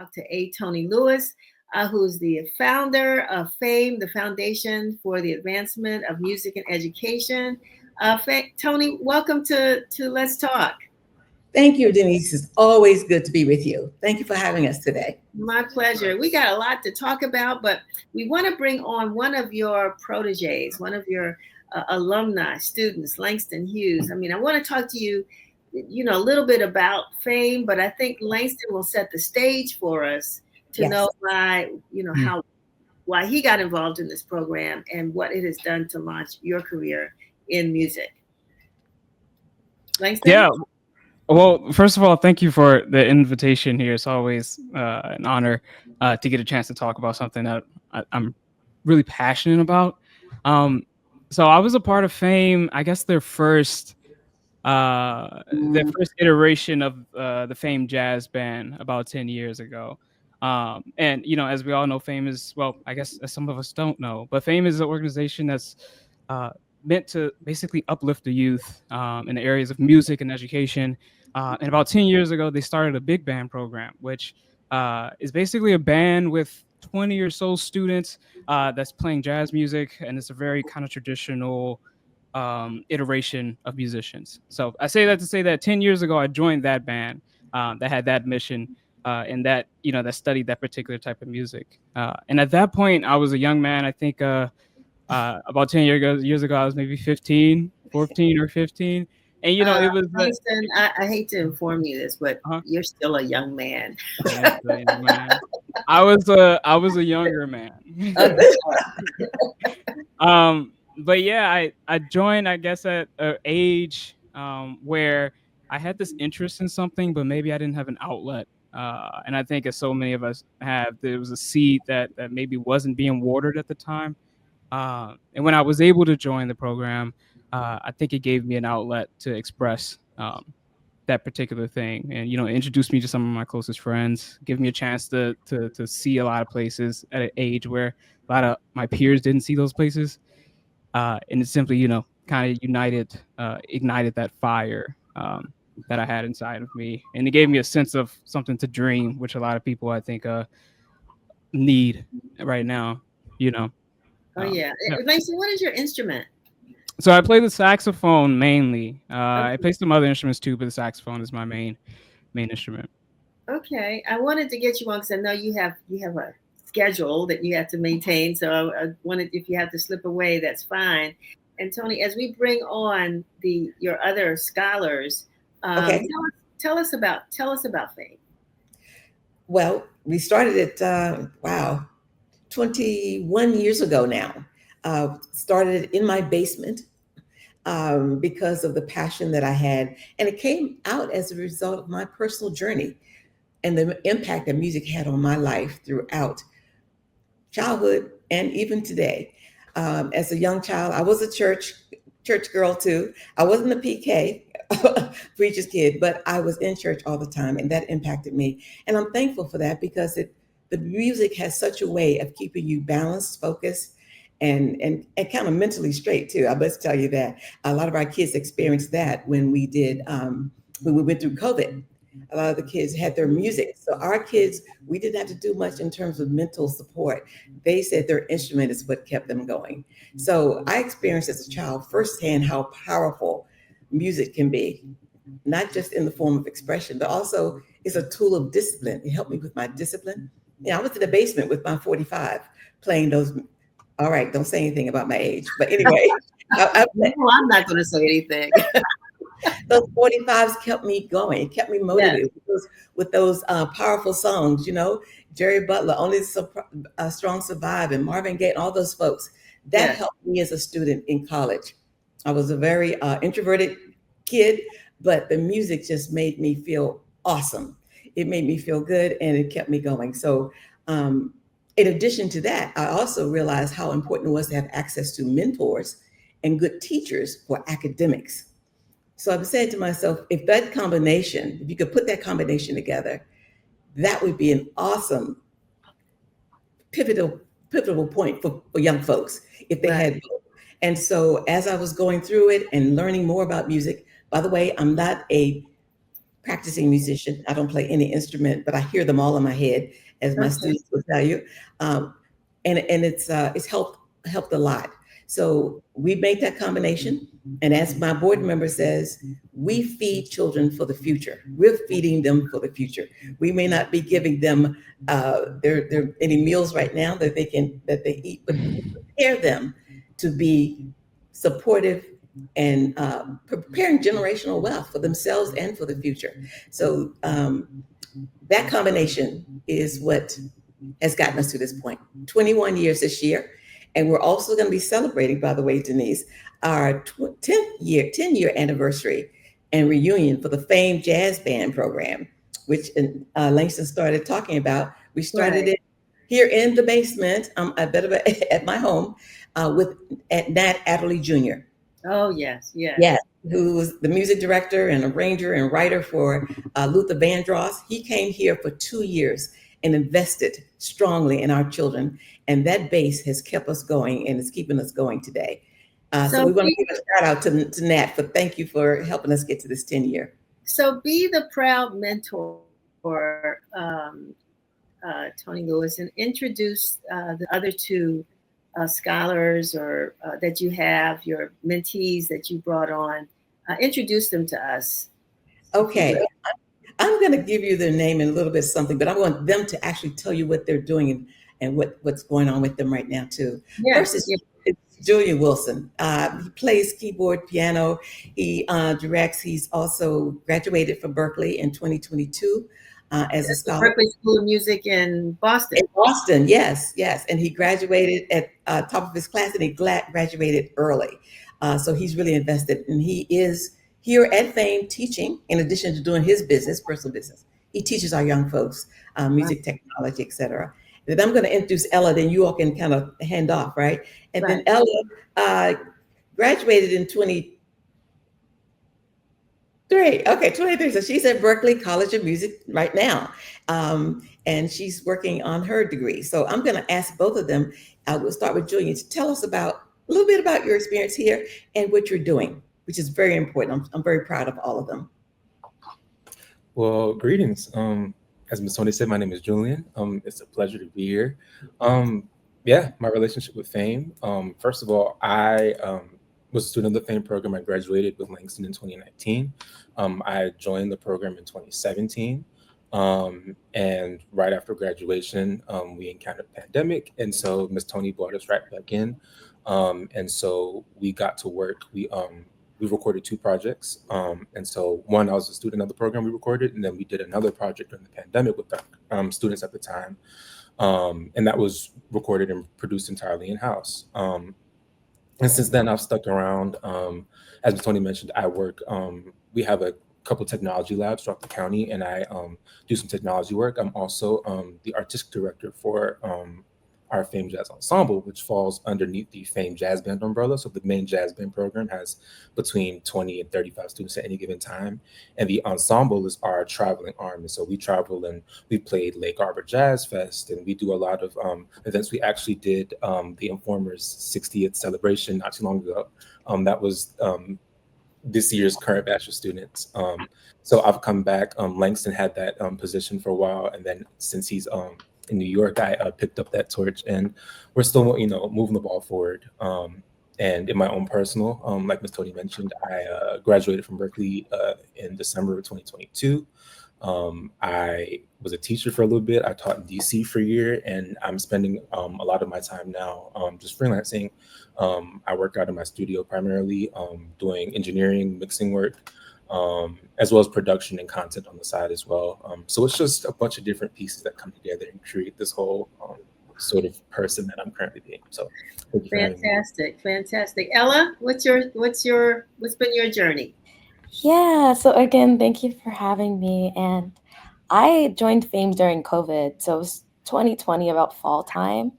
talk to A.Toni Lewis, who's the founder of FAME, the Foundation for the Advancement of Music and Education. Toni, welcome to Let's Talk. Thank you, Denise. It's always good to be with you. Thank you for having us today. My pleasure. We got a lot to talk about, but we want to bring on one of your proteges, one of your alumni, students, Langston Hughes. I mean, I want to talk to you, a little bit about FAME, but I think Langston will set the stage for us to know why, why he got involved in this program and what it has done to launch your career in music. Langston? Yeah. Well, first of all, thank you for the invitation here. It's always an honor to get a chance to talk about something that I'm really passionate about. So I was a part of FAME, I guess their first iteration of the FAME Jazz Band about 10 years ago. And, as we all know, FAME is, well, I guess as some of us don't know, but FAME is an organization that's meant to basically uplift the youth in the areas of music and education. And about 10 years ago, they started a big band program, which is basically a band with 20 or so students that's playing jazz music. And it's a very kind of traditional iteration of musicians. So I say that to say that 10 years ago, I joined that band that had that mission and that, that studied that particular type of music. And at that point, I was a young man. I think about 10 years ago, I was maybe 14 or 15. And, it was... Langston, I hate to inform you this, but you're still a young man. I was a younger man. But yeah, I joined, I guess, at an age where I had this interest in something, but maybe I didn't have an outlet. And I think as so many of us have, there was a seed that maybe wasn't being watered at the time. And when I was able to join the program, I think it gave me an outlet to express that particular thing, and introduced me to some of my closest friends, give me a chance to see a lot of places at an age where a lot of my peers didn't see those places, and it simply kind of ignited that fire that I had inside of me, and it gave me a sense of something to dream, which a lot of people I think need right now. Oh yeah. Langston, what is your instrument? So I play the saxophone mainly. I play some other instruments too, but the saxophone is my main instrument. Okay, I wanted to get you on because I know you have a schedule that you have to maintain. So I wanted, if you have to slip away, that's fine. And Toni, as we bring on your other scholars, tell us about FAME. Well, we started it 21 years ago now. Started in my basement because of the passion that I had. And it came out as a result of my personal journey and the impact that music had on my life throughout childhood and even today. As a young child, I was a church girl too. I wasn't a PK, preacher's kid, but I was in church all the time, and that impacted me. And I'm thankful for that because the music has such a way of keeping you balanced, focused, and kind of mentally straight too. I must tell you that a lot of our kids experienced that when we went through COVID. A lot of the kids had their music. So our kids, we didn't have to do much in terms of mental support. They said their instrument is what kept them going. So I experienced as a child firsthand how powerful music can be, not just in the form of expression, but also it's a tool of discipline. It helped me with my discipline. I was in the basement with my 45 playing those. All right, don't say anything about my age. But anyway. I'm not going to say anything. Those 45s kept me going. It kept me motivated with those powerful songs, Jerry Butler, Only the Strong Survive, and Marvin Gaye, and all those folks. That helped me as a student in college. I was a very introverted kid, but the music just made me feel awesome. It made me feel good, and it kept me going. So in addition to that, I also realized how important it was to have access to mentors and good teachers for academics. So I've said to myself, if you could put that combination together, that would be an awesome pivotal point for young folks if they had both. And so as I was going through it and learning more about music, by the way, I'm not a practicing musician. I don't play any instrument, but I hear them all in my head, as my Okay. students will tell you. Um, and it's helped a lot. So we make that combination, and as my board member says, we feed children for the future. We're feeding them for the future. We may not be giving them their any meals right now that they eat, but we prepare them to be supportive and preparing generational wealth for themselves and for the future. So that combination is what has gotten us to this point. 21 years this year. And we're also going to be celebrating, by the way, Denise, our 10-year anniversary and reunion for the famed jazz band program, which Langston started talking about. We started Right. it here in the basement, I better at my home, with at Nat Adderley Jr. Oh, yes, yes. Yes, who was the music director and arranger and writer for Luther Vandross. He came here for 2 years and invested strongly in our children. And that base has kept us going and is keeping us going today. So So we want to be, give a shout out to Nat for thank you for helping us get to this 10 year. so be the proud mentor, Tony Lewis, and introduce the other two scholars or that you have, your mentees that you brought on. Introduce them to us, if you Okay, will. I'm going to give you their name in a little bit of something, but I want them to actually tell you what they're doing and what's going on with them right now, too. First Yes, is yes. it's Julian Wilson. He plays keyboard, piano. He directs. He's also graduated from Berkeley in 2022 as a That's the scholar. Berkeley School of Music in Boston. In Boston, yes, yes. And he graduated at top of his class and he graduated early. So he's really invested. And he is here at Fame teaching, in addition to doing his business, personal business. He teaches our young folks Wow. music technology, et cetera. Then I'm going to introduce Ella, then you all can kind of hand off, right? And Right. then Ella uh, graduated in 23. Okay, 23. So she's at Berkeley College of Music right now. And she's working on her degree. So I'm going to ask both of them. We'll start with Julian to tell us about a little bit about your experience here and what you're doing, which is very important. I'm very proud of all of them. Well, greetings. As Ms. Tony said, my name is Julian. It's a pleasure to be here. Yeah, my relationship with Fame. First of all, I was a student of the Fame program. I graduated with Langston in 2019. I joined the program in 2017. And right after graduation, we encountered a pandemic. And so Ms. Tony brought us right back in. And so we got to work. We recorded two projects. And so one, I was a student of the program we recorded, and then we did another project during the pandemic with our students at the time. And that was recorded and produced entirely in-house. And since then, I've stuck around. As Tony mentioned, I work, we have a couple technology labs throughout the county, and I do some technology work. I'm also the artistic director for our Fame Jazz Ensemble, which falls underneath the Fame Jazz Band umbrella. So the main jazz band program has between 20 and 35 students at any given time. And the ensemble is our traveling arm. And so we travel and we played Lake Arbor Jazz Fest, and we do a lot of events. We actually did the Informer's 60th celebration not too long ago. That was this year's current batch of students. So I've come back. Langston had that position for a while, and then since he's in New York, I picked up that torch, and we're still, moving the ball forward. And in my own personal, like Ms. Tony mentioned, I graduated from Berkeley in December of 2022. I was a teacher for a little bit. I taught in DC for a year, and I'm spending a lot of my time now just freelancing. I work out in my studio primarily, doing engineering, mixing work, as well as production and content on the side as well. So it's just a bunch of different pieces that come together and create this whole sort of person that I'm currently being. So thank you for having me. Fantastic, fantastic. Ella, what's been your journey? Yeah, so again, thank you for having me. And I joined Fame during COVID. So it was 2020, about fall time.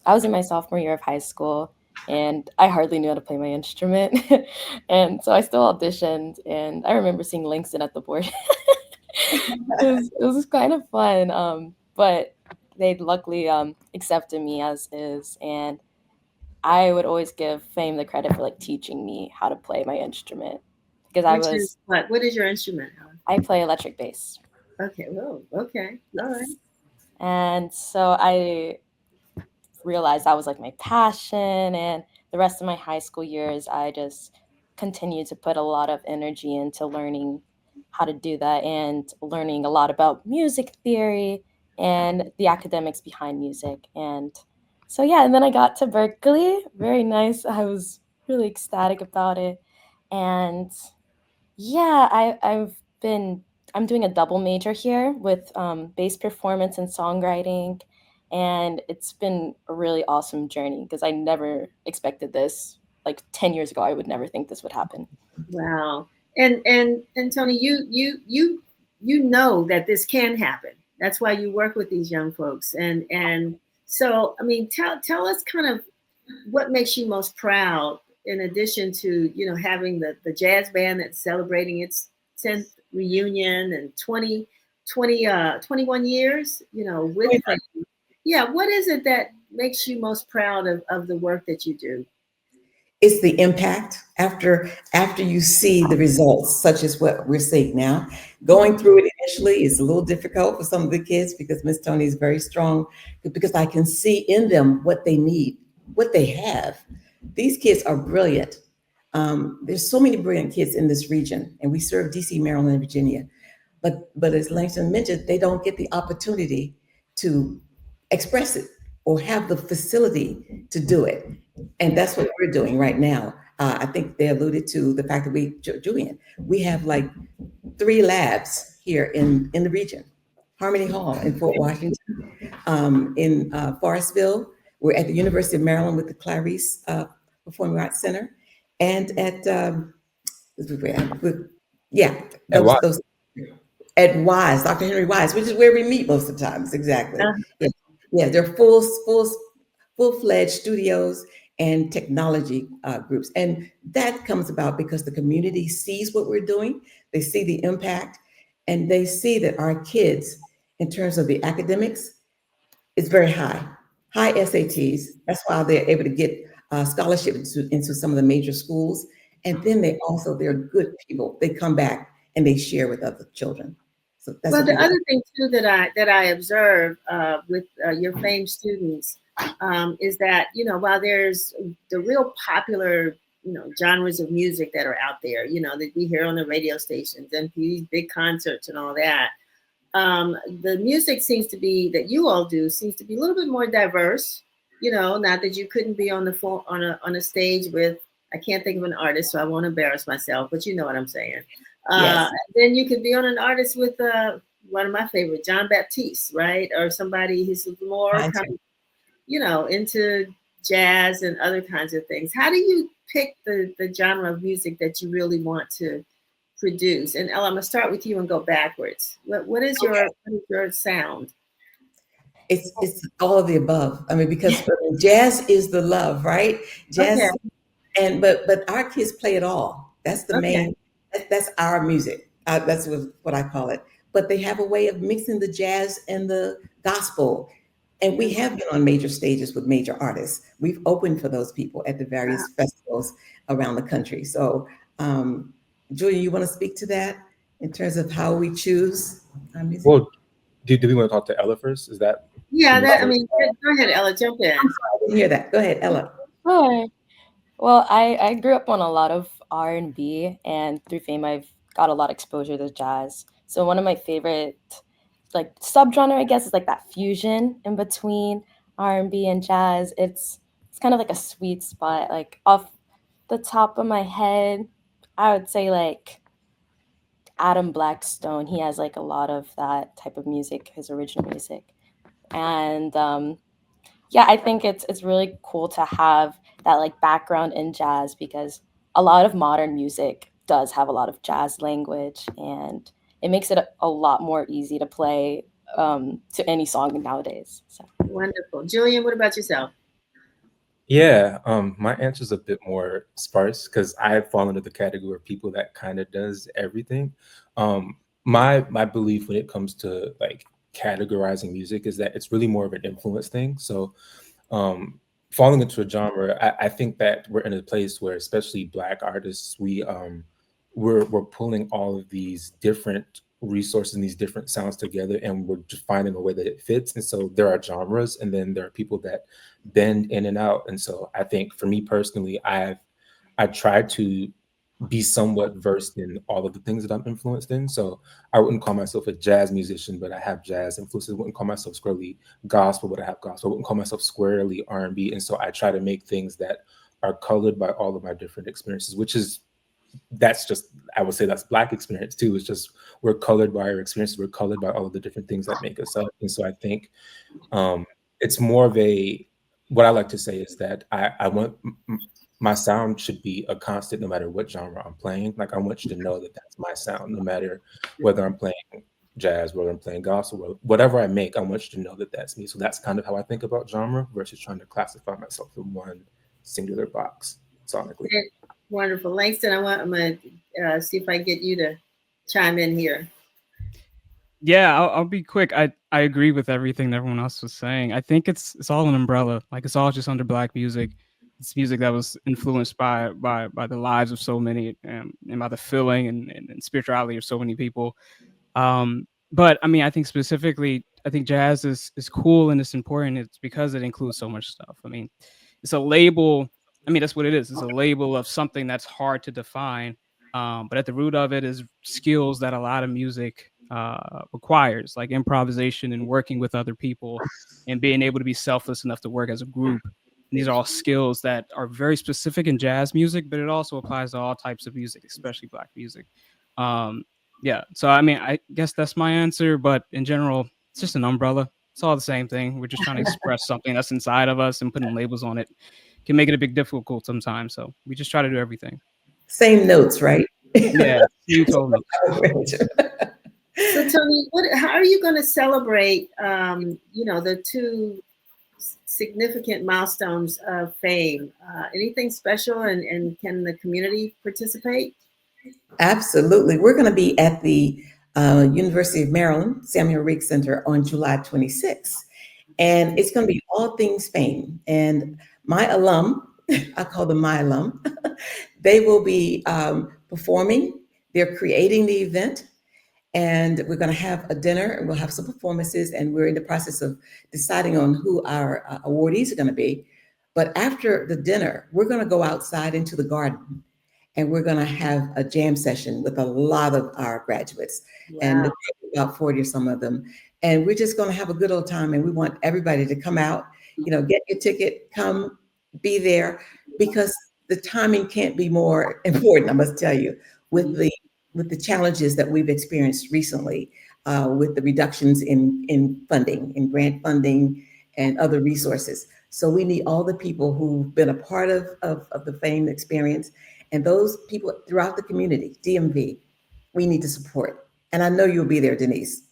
I was in my sophomore year of high school and I hardly knew how to play my instrument. And so I still auditioned and I remember seeing Langston at the board. It was kind of fun. But they luckily accepted me as is. And I would always give Fame the credit for like teaching me how to play my instrument because I Which is was what? What is your instrument, Ella? I play electric bass. Okay. Well, okay. All right. And so I realized that was like my passion. And the rest of my high school years, I just continued to put a lot of energy into learning how to do that and learning a lot about music theory and the academics behind music. And so, yeah, and then I got to Berkeley. Very nice. I was really ecstatic about it. And yeah, I'm doing a double major here with bass performance and songwriting, and it's been a really awesome journey because I never expected this. Like 10 years ago, I would never think this would happen. Wow. And Tony, you know that this can happen. That's why you work with these young folks. And so I mean, tell us kind of what makes you most proud in addition to, having the jazz band that's celebrating its 10th reunion and 21 years, with them. Yeah, what is it that makes you most proud of the work that you do? It's the impact after you see the results, such as what we're seeing now. Going through it initially is a little difficult for some of the kids because Miss Tony is very strong, because I can see in them what they need, what they have. These kids are brilliant. There's so many brilliant kids in this region, and we serve DC, Maryland, and Virginia. But as Langston mentioned, they don't get the opportunity to express it or have the facility to do it. And that's what we're doing right now. I think they alluded to the fact that Julian, we have like 3 labs here in the region. Harmony Hall in Fort Washington, in Forestville. We're at the University of Maryland with the Clarice Performing Arts Center, and at yeah, And why? those at Wise, Dr. Henry Wise, which is where we meet most of the times. Exactly. Uh, Yeah, yeah, they're full-fledged studios and technology groups, and that comes about because the community sees what we're doing. They see the impact, and they see that our kids, in terms of the academics, is very high SATs. That's why they're able to get scholarship into some of the major schools. And then they're good people. They come back and they share with other children. So that's Well, what the we do. other thing too that I observe with your famed students is that, while there's the real popular, genres of music that are out there, that we hear on the radio stations and these big concerts and all that, the music seems to be that you all do seems to be a little bit more diverse. Not that you couldn't be on the phone on a stage with, I can't think of an artist, so I won't embarrass myself, but you know what I'm saying. Yes. Then you could be on an artist with one of my favorite, John Baptiste, right, or somebody who's more Mine kind too. of, into jazz and other kinds of things. How do you pick the genre of music that you really want to produce? And Ella, I'm gonna start with you and go backwards. What is your sound? It's all of the above. I mean, because jazz is the love, right? Okay, Jazz, but our kids play it all. That's the okay. main. That's our music. That's what I call it. But they have a way of mixing the jazz and the gospel. And we have been on major stages with major artists. We've opened for those people at the Wow. various festivals around the country. So, Julia, you want to speak to that in terms of how we choose our music? Well, do we want to talk to Ella first? Is that the Yeah, most? I mean, go ahead, Ella, jump in. I didn't hear that. Go ahead, Ella. Sure. Well, I grew up on a lot of R&B, and through Fame, I've got a lot of exposure to jazz. So one of my favorite like subgenre, I guess, is like that fusion in between R&B and jazz. It's kind of like a sweet spot. Like off the top of my head, I would say like Adam Blackstone. He has like a lot of that type of music, his original music. And yeah, I think it's really cool to have that like background in jazz because a lot of modern music does have a lot of jazz language, and it makes it a lot more easy to play to any song nowadays. So Wonderful. Julian, what about yourself? Yeah, my answer's a bit more sparse because I fall into the category of people that kind of does everything. My belief when it comes to like categorizing music is that it's really more of an influence thing. So, um, falling into a genre, I think that we're in a place where, especially Black artists, we we're pulling all of these different resources and these different sounds together, and we're just finding a way that it fits. And so there are genres, and then there are people that bend in and out. And so I think for me personally, I tried to be somewhat versed in all of the things that I'm influenced in. So I wouldn't call myself a jazz musician, but I have jazz influences. I wouldn't call myself squarely gospel, but I have gospel. I wouldn't call myself squarely R&B. And so I try to make things that are colored by all of my different experiences, which is, that's just, I would say that's Black experience too. It's just, we're colored by our experiences. We're colored by all of the different things that make us up. And so I think it's more of a, what I like to say is that I want my sound should be a constant no matter what genre I'm playing. Like, I want you to know that that's my sound, no matter whether I'm playing jazz, whether I'm playing gospel, whatever I make, I want you to know that that's me. So that's kind of how I think about genre versus trying to classify myself in one singular box sonically. Wonderful. Langston, I'm going to see if I get you to chime in here. Yeah, I'll be quick. I agree with everything that everyone else was saying. I think it's all an umbrella. Like, it's all just under Black music. It's music that was influenced by the lives of so many, and by the feeling and spirituality of so many people. But I mean, I think specifically, I think jazz is cool and it's important. It's because it includes so much stuff. I mean, it's a label. I mean, that's what it is. It's a label of something that's hard to define. But at the root of it is skills that a lot of music requires, like improvisation and working with other people and being able to be selfless enough to work as a group. And these are all skills that are very specific in jazz music, but it also applies to all types of music, especially Black music. Yeah. So, I mean, I guess that's my answer. But in general, it's just an umbrella. It's all the same thing. We're just trying to express something that's inside of us, and putting labels on it can make it a bit difficult sometimes. So we just try to do everything. Same notes, right? Yeah. You told me. So tell me, how are you going to celebrate, the two significant milestones of fame? Anything special, and can the community participate? Absolutely. We're going to be at the University of Maryland Samuel Rigg Center on July 26th. And it's going to be all things fame. And my alum, I call them my alum, they will be performing. They're creating the event. And we're going to have a dinner, and we'll have some performances. And we're in the process of deciding on who our awardees are going to be. But after the dinner, we're going to go outside into the garden, and we're going to have a jam session with a lot of our graduates. Wow. And about 40 or some of them. And we're just going to have a good old time. And we want everybody to come out, get your ticket, come be there, because the timing can't be more important, I must tell you, with the challenges that we've experienced recently, with the reductions in funding, in grant funding and other resources. So we need all the people who've been a part of the fame experience, and those people throughout the community, DMV, we need to support. And I know you'll be there, Denise.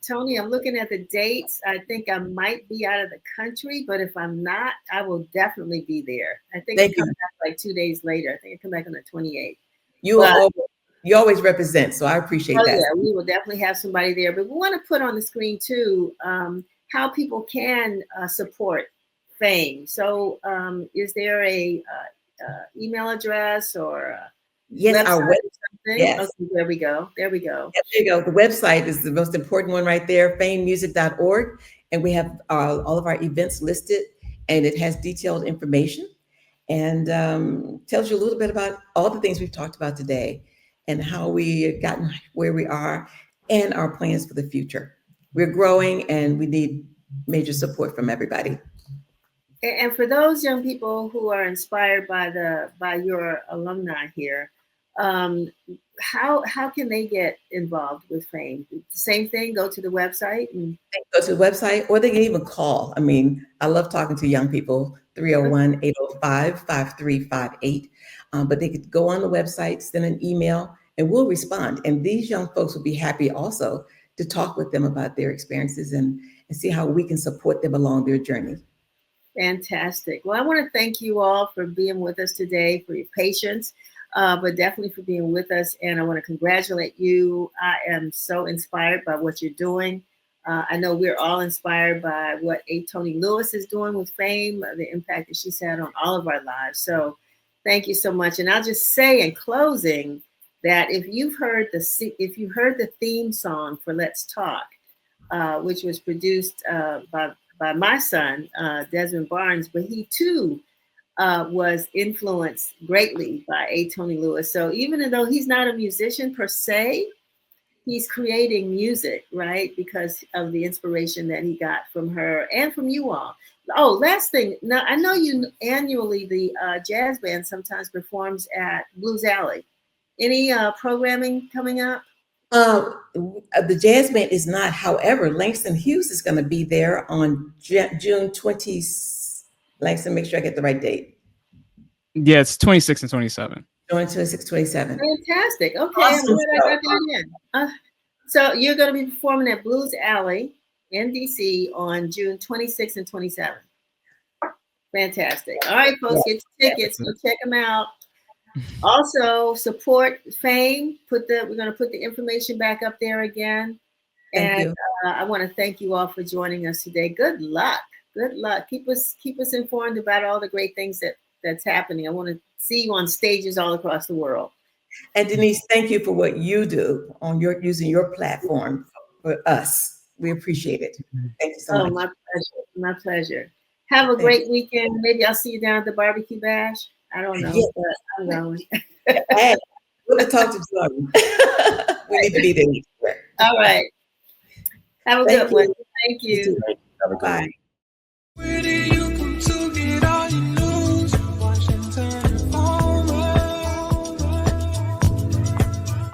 Toni, I'm looking at the dates. I think I might be out of the country, but if I'm not, I will definitely be there. I think I come back like 2 days later. I think I come back on the 28th. You always represent, so I appreciate that. Yeah, we will definitely have somebody there. But we want to put on the screen too how people can support fame. So is there a email address or yes, website? our website. Yes. Okay, there we go. Yeah, there you go. The website is the most important one right there, famemusic.org. And we have all of our events listed, and it has detailed information and tells you a little bit about all the things we've talked about today and how we gotten where we are and our plans for the future. We're growing, and we need major support from everybody. And for those young people who are inspired by your alumni here, how can they get involved with fame? The same thing, go to the website? Go to the website, or they can even call. I mean, I love talking to young people, 301-805-5358. But they could go on the website, send an email, and we'll respond. And these young folks will be happy also to talk with them about their experiences and see how we can support them along their journey. Fantastic. Well, I want to thank you all for being with us today, for your patience, but definitely for being with us. And I want to congratulate you. I am so inspired by what you're doing. I know we're all inspired by what A.Toni Lewis is doing with fame, the impact that she's had on all of our lives. So Thank you so much. And I'll just say in closing that if you've heard the theme song for Let's Talk, which was produced by my son, Desmond Barnes, but he too was influenced greatly by A.Toni Lewis. So even though he's not a musician per se, he's creating music, right? Because of the inspiration that he got from her and from you all. Oh, last thing. Now, I know you annually, the jazz band sometimes performs at Blues Alley. Any programming coming up? The jazz band is not. However, Langston Hughes is going to be there on June 20th. Langston, make sure I get the right date. Yeah, it's 26 and 27. June 26, 27. Fantastic. Okay, Awesome I'm glad I got that in. So you're going to be performing at Blues Alley in DC on June 26th and 27th. Fantastic. All right, folks, get your tickets. Go check them out. Also, support Fame. We're going to put the information back up there again. And I want to thank you all for joining us today. Good luck. Good luck. Keep us informed about all the great things that's happening. I want to see you on stages all across the world. And Denise, thank you for what you do on using your platform for us. We appreciate it. Thank you so much. Oh, my pleasure. My pleasure. Have a great weekend. Maybe I'll see you down at the barbecue bash. I don't know, but I'm going. We'll talk to Jordan. We need to be there. All right. Have a good one. Thank you. Have a good one. Bye.